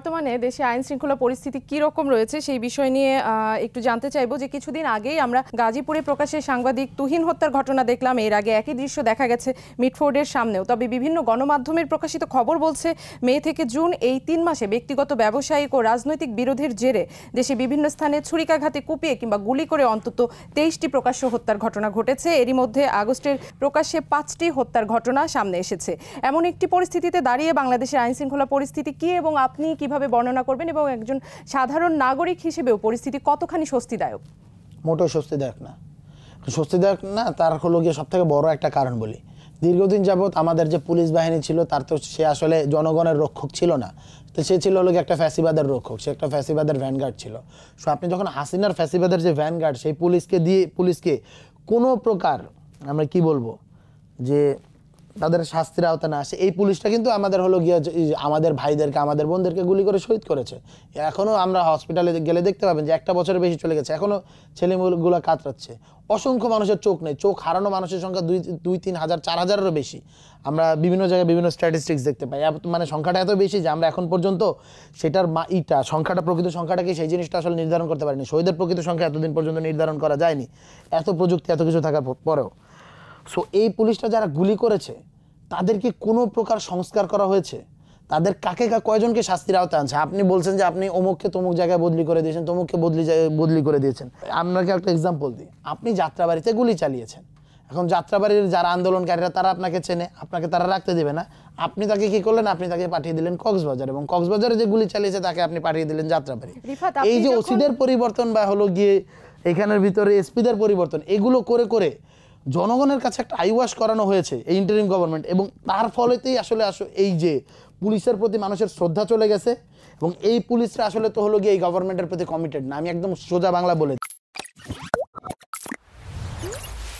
বর্তমানে দেশে আইন শৃঙ্খলা পরিস্থিতি কি রকম রয়েছে সেই বিষয় নিয়ে একটু জানতে চাইবো যে কিছুদিন আগেই আমরা গাজীপুরে প্রকাশ্যে সাংবাদিক তুহিন হত্যার ঘটনা দেখলাম। এর আগে একই দৃশ্য দেখা গেছে মিটফোর্ডের সামনেও। তবে বিভিন্ন গণমাধ্যমের প্রকাশিত খবর বলছে মে থেকে জুন এই 3 মাসে ব্যক্তিগত ব্যবসায়িক ও রাজনৈতিক বিরোধের জেরে দেশে বিভিন্ন স্থানে ছুরিকাঘাতে কুপিয়ে কিংবা গুলি করে অন্তত 23টি প্রকাশ্য হত্যার ঘটনা ঘটেছে। এরই মধ্যে আগস্টের প্রকাশ্যে 5টি হত্যার ঘটনা সামনে এসেছে। এমন একটি পরিস্থিতিতে দাঁড়িয়ে বাংলাদেশের আইন শৃঙ্খলা পরিস্থিতি কি এবং আপনি কিভাবে বর্ণনা করবেন, এবং একজন সাধারণ নাগরিক হিসেবেও পরিস্থিতি কতখানি স্বস্তিদায়ক? মোটেও স্বস্তিদায়ক না। তার হলো গিয়ে সব থেকে বড় একটা কারণ বলি, দীর্ঘদিন যাবৎ আমাদের যে পুলিশ বাহিনী ছিল তার তো সে আসলে জনগণের রক্ষক ছিল না, তো সে ছিল হলো একটা ফ্যাসিবাদের রক্ষক, সে একটা ফ্যাসিবাদের ভ্যানগার্ড ছিল। সো আপনি যখন হাসিনার ফ্যাসিবাদের যে ভ্যানগার্ড, সেই পুলিশকে কোনো প্রকার আমরা কি বলবো যে তাদের শাস্তির আওতা না আসে, এই পুলিশটা কিন্তু আমাদের হলো গিয়ে আমাদের ভাইদেরকে আমাদের বোনদেরকে গুলি করে শহীদ করেছে। এখনও আমরা হসপিটালে গেলে দেখতে পাবেন যে 1 বছরের বেশি চলে গেছে, এখনও ছেলেগুলো কাতরাচ্ছে। অসংখ্য মানুষের চোখ নেই, চোখ হারানো মানুষের সংখ্যা 2-3 হাজার 4 হাজারেরও বেশি। আমরা বিভিন্ন জায়গায় বিভিন্ন স্ট্যাটিস্টিক্স দেখতে পাই, মানে সংখ্যাটা এত বেশি যে আমরা এখন পর্যন্ত সেটার সংখ্যাটা প্রকৃত সংখ্যাটা কি সেই জিনিসটা আসলে নির্ধারণ করতে পারিনি। শহীদের প্রকৃত সংখ্যা এতদিন পর্যন্ত নির্ধারণ করা যায়নি, এত প্রযুক্তি এত কিছু থাকার পরেও। সো এই পুলিশটা যারা গুলি করেছে তাদেরকে কোনো প্রকার সংস্কার করা হয়েছে? তাদের কয়জনকে শাস্তির আওতায় আনছে? আপনি বলছেন যে আপনি অমুককে তমুক জায়গায় বদলি করে দিয়েছেন, তমুককে বদলি করে দিয়েছেন। আপনাকে একটা এক্সাম্পল দিই, আপনি যাত্রাবাড়িতে গুলি চালিয়েছেন। এখন যাত্রাবাড়ির যারা আন্দোলনকারীরা তারা আপনাকে চেনে, আপনাকে তারা রাখতে দেবে না। আপনি তাকে কি করলেন? আপনি তাকে পাঠিয়ে দিলেন কক্সবাজার, এবং কক্সবাজারে যে গুলি চালিয়েছে তাকে আপনি পাঠিয়ে দিলেন যাত্রাবাড়ি। এই যে ওসিদের পরিবর্তন বা হলো গিয়ে এখানের ভিতরে এসপিদের পরিবর্তন, এগুলো করে করে জনগণের কাছে একটা আইওয়াশ করানো হয়েছে এই ইন্টারিম গভর্নমেন্ট, এবং তার ফলেতেই আসলে এই যে পুলিশের প্রতি মানুষের শ্রদ্ধা চলে গেছে, এবং এই পুলিশরা আসলে তো হলো গিয়ে এই গভর্নমেন্টের প্রতি কমিটেড না। আমি একদম সোজা বাংলা বলে